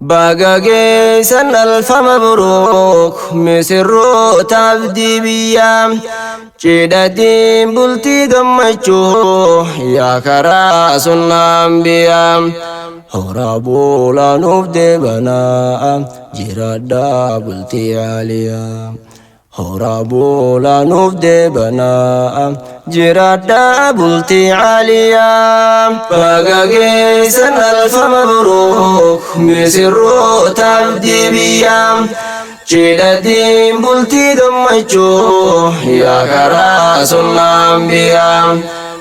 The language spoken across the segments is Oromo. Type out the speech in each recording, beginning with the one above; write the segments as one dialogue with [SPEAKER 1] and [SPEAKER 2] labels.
[SPEAKER 1] باقاقي سن ألف مبروك مسرو تبدي بيام جيدتين بلتي قمتشو يا كراس الأنبياء هرابو لا نفدي بنا جرادا بلتي عليا هرابو لا نفدي بنا جرادا بلتي عليا باقاقي سن ألف مبروك مسرو تبدي بيام جيدتين بلتي قمتشو يا كراس الأنبياء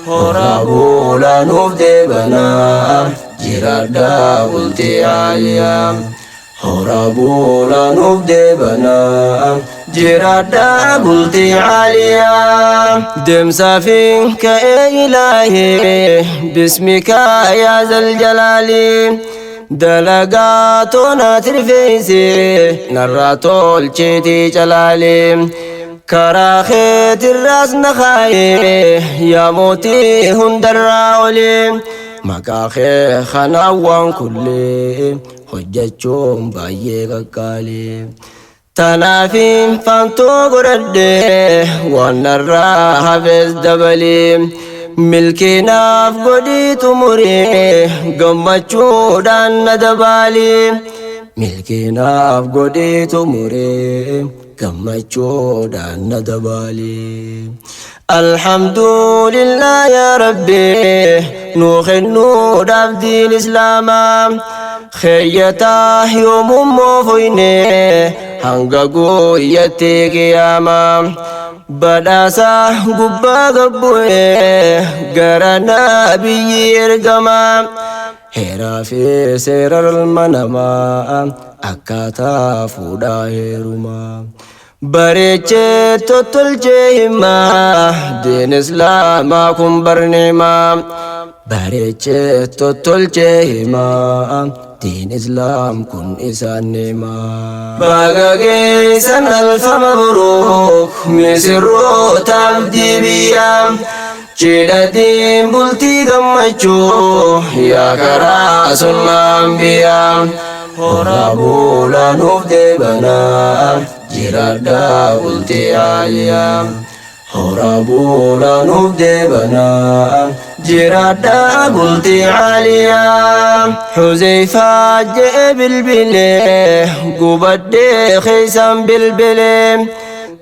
[SPEAKER 1] هرابو لا نفدي بنا جرادا بلتي عليا هرابو لا نفدي بنا جرادا بلتي عليا دم سافينك إلهي باسمك يا ذا الجلال دلقاتنا ترفيسي نراتو الجيتي جلالي كراخيت الراس نخاي يا موتي هندر راولي مكاخي خناوان كلي حجتشون بايه قالي تنافين فانتو قرده ونرى حفظ دبلي ملكنا فقدي تمري قمتشو دان ندبالي ملكنا فقدي تمري قمتشو دان ندبالي الحمد لله يا ربي نوخنو دابدي الإسلام خيتا يوم موفيني هنغاقو يتي قياما بداسا قبا قبوه قرانا بيرقما هيرا في سير المنما أكاتا فودا هيرما بريچه تطلچه ما دين اسلامكم برنما بريچه تطلچه ما دين اسلام كن إسانما باقاقي سن ألف مبروك مسرو تبدي بيام جيدتين بلتي قمتشو يا كراس الأنبياء هرابو لا نفدي بنا جرادا بلتي عليا هرابو لا نفدي بنا جرادا بلتي عليا حذيفة جاء بالبلي قبد خيسا بالبلي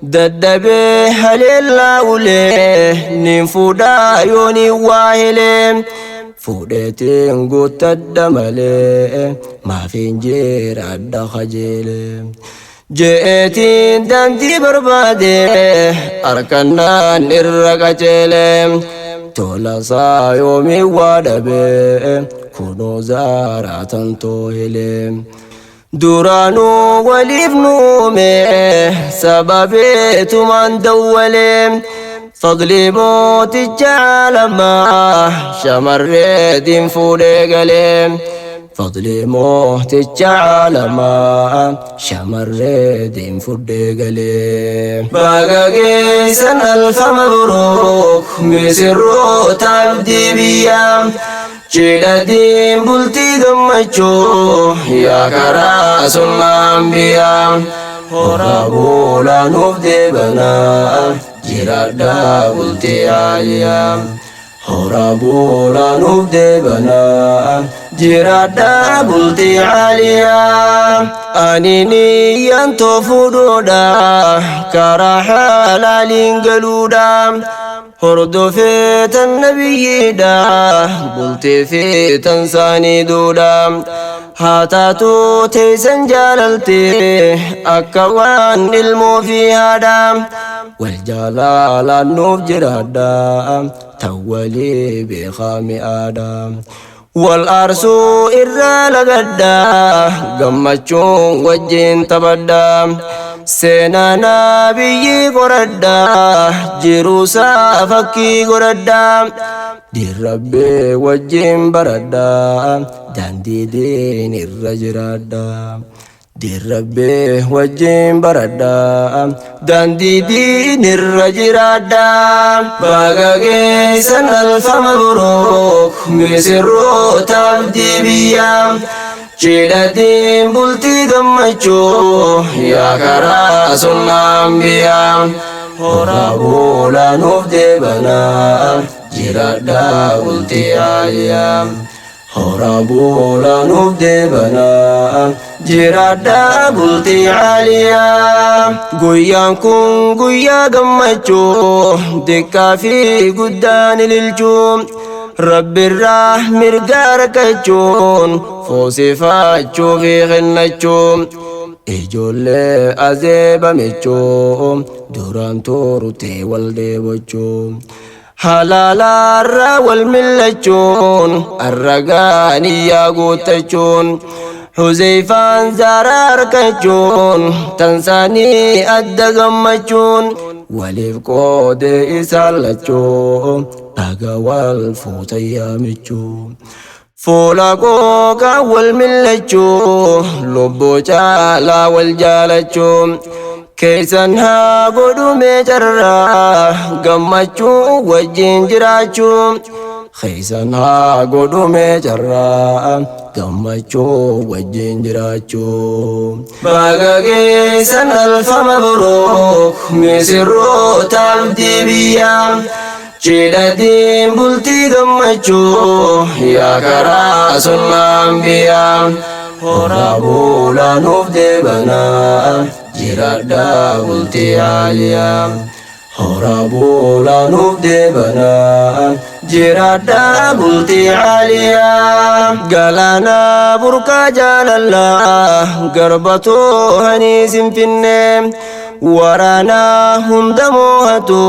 [SPEAKER 1] ددبي هليلا ولي ننفودا يوني واهلي فودتين قوت الدمالي ما فين جير عدا خجيلي جئتين دانتي بربادي أركنا نرقجيلي تولا سا يومي وادبي كونو زارة توهلي دورانو وليف نومي سببي تمان دولي فضلي موت الجعلما شمر دين فولي قليم فضلي موت الجعلما شمر دين فولي قليم باقاقي سن ألف مبروك مسرو تبدي بيام جيدتين بلتي قمتشو يا كراس الأنبياء هرابو لا نفدي بنا جرادا بلتي عليا هرابو لا نفدي بنا جرادا بلتي عليا أنيني ينتو فدودا كراحا لالين قلودا هردو فيت النبي دا بلتي فيت انساني دودا هاتاتو تيسن جاللتي أكوان المو في هذا والجلال النوف جرادا تولي بخام آدم والأرسو إرى لغدا قمتشون وجين تبدا سينا نبي قردا جروسا فكي قردا دي ربي وجين بردا داندي دين الرجرادا دي ربي وجين بردا داندي دين الرجرادا باقاقي سن ألف مبروك مسرو تبدي بيام Cidhatiin bultii gammachuu yaa karaa sunnaan biyyaa horaa buulaanuuf deebanaa jiraadhaa bultii aaliyaa horaa buulaanuuf deebanaa jiraadhaa bultii aaliyaa guyyaan kun guyyaa gammachuu xiqqaa fi guddaan ililchuu Rabbi irraa mirgaa rakkachuun foosifachuu fi kennachuun ijoollee azeebamechuu duraan turte wal deebochuun halaalaarraa wal millachuun arragaaniyyaa guuttachuun Huzeyfaan zaaraa harkachuun tansaanii adda gammachuun waliif qoodee isaan lachuun dhaga wal fuuta yaamichuun fuula qooqaa wal millachuun lubbuu caalaa wal jaalachuun keessan haa godhumee carraa gammachuu wajjin jiraachuun keessan haa godhumee carraa gammachuu wajjin jiraachuun baga geessan alfa mabruuk misirroota abdii biyyaa cidhatiin bultii gammachuu yaa karaa sunnaan biyyaa horaa buulaanuuf deebanaa jiraadhaa bultii aaliyaa horaa buulaanuuf deebanaa jiraadhaa bultii aaliyaa galaanaa burqaa jaalallaa garbatoo hanii sinfinnee waraanaa hunda moohatu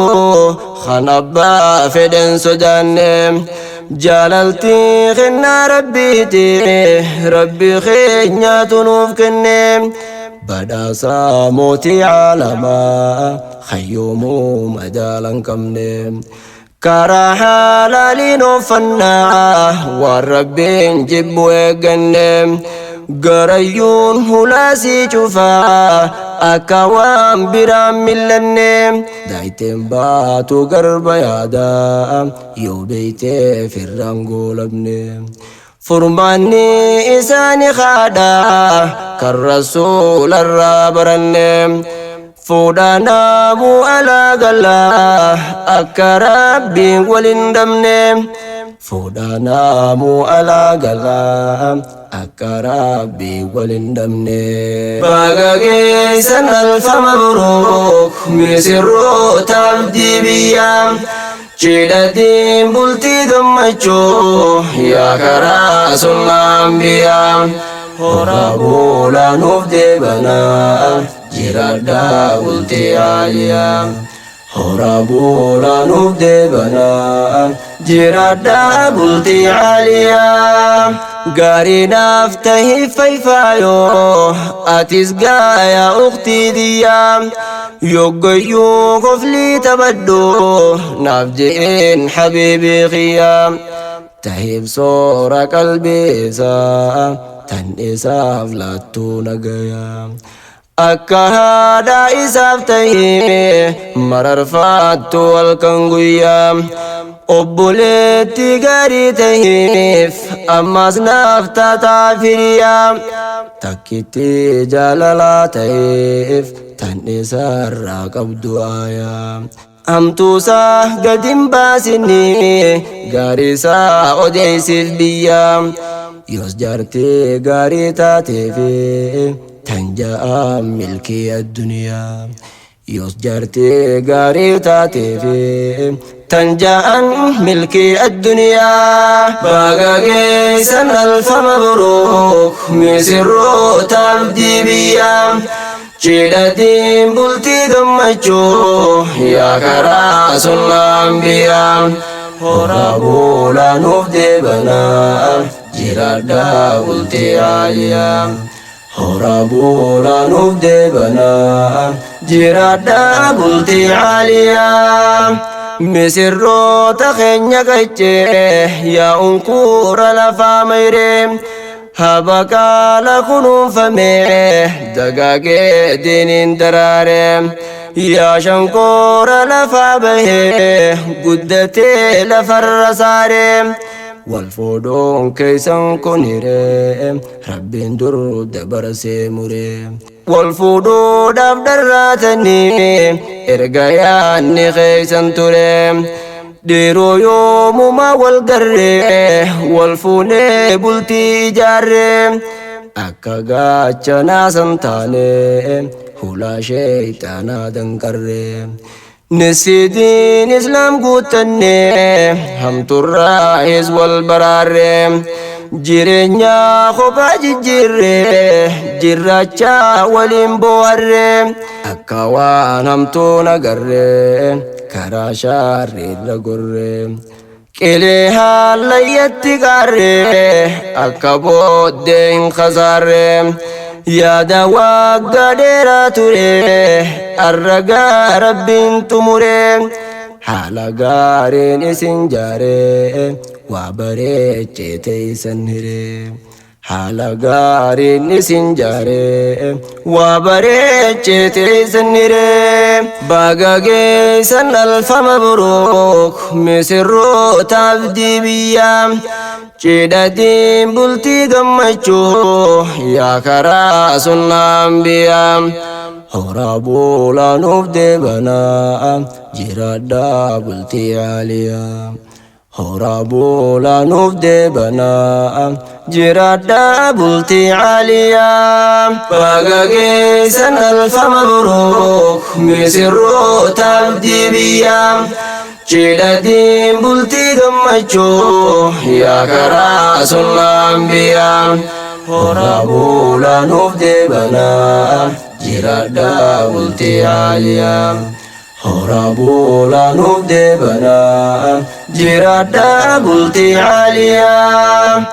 [SPEAKER 1] kan abbaa fedhen sodaanne jaalaltii kennaa rabbiiti rabbi keenyaatu nuuf kenne badhaasaa mootii caalamaa hayyoomuu madaalan qabne karaa halaaliin oofannaa waan rabbiin jibbu eegganne garayyuun hulaasii cufaa akka waan biraan millanne daayiteen baatu garba yaadaa yoo beeytee firraan goolabne furmaanni isaani haadhaa kan rasuularraa baranne fuudhaanaa bu'alaa galaa akka rabbiin walin dhabne fuudhaanaa bu'alaa galaa akka rabbiin walin dhabne baga geessan alfa mabruuk misirroota abdii biyyaa cidhatiin bultii gammachuu yaa karaa sunnaan biyyaa horaa buulaanuuf deebanaa jiraadhaa bultii aaliyaa horaa buulaanuuf deebanaa jiraadhaa bultii aaliyaa gaariidhaaf tahii fayfaayoo atis gaayaa uktii diyyaa yoggayyuu koflii taphadhu naaf je'een habiibii kiyyaa tahiif soora qalbiisaa tan isaaf laattuu nagayaa akka haadhaa isaaf tahee mararfaattu halkan guyyaa obboleetti gaarii taheef ammas naaf taataa firiyaa takkitti jaalalaa taheef tan isaarraa qabdu aayaa hamtuusaa gadin baasini gaariisaa odeeysiif biyyaa yoos jaartee gaarii taateefi tan ja'a milkii addunyaa yoos jaartee gaarii taateefi tan ja'an milkii addunyaa baga geessan alfa mabruuk misirroota abdii biyyaa cidhatiin bultii gammachuu yaa karaa sunnaan biyyaa horaa buulaanuuf deebanaa jiraadhaa bultii aaliyaa horaa buulaanuuf deebanaa jiraadhaa bultii aaliyaa misirroota keenya qaccee yaa unkuura lafaa mayree habaqaala kunuunfamee dagaagee diiniin daraaree yaa shankoora lafaa bahee guddatee lafarra saaree والفودون كيسان كونيري ربين در دبر سيموري والفودو داب دراتني إرقاياني خيسان توري ديرو يوم ما والقري والفوني بلتي جاري أكاقا چنا سنتاني هلا شيطانا دنكري نسيدين إسلام قوتني هم ترائز والبراري جيرينيا خوبا جيري جيراچا والإنبواري أكاوان هم تونا قري كراشا ريلا قري كليها ليتي قري أكابود دين خزاري يا دوا قديرة توري الرقا ربين تموري حالا قارين سنجاري وابري جيتي سنهري حالا قارين سنجاري وابري جيتي سنهري باقا قيسن الف مبروك مسرو تابدي بيام جيداتين بلتي قمچو يا كراس الأنبياء هرابو لا نفدي بنا جرادا بلتي عليا هرابو لا نفدي بنا جرادا بلتي عليا باقاقيسن الف مبروك مسرو تبدي بيام جيداتين بلتي قمچو يا كراس الأنبياء هرابو لا نفدي بنا جرادا بلتي عليا هرابو لا نفدي بنا جرادا بلتي عليا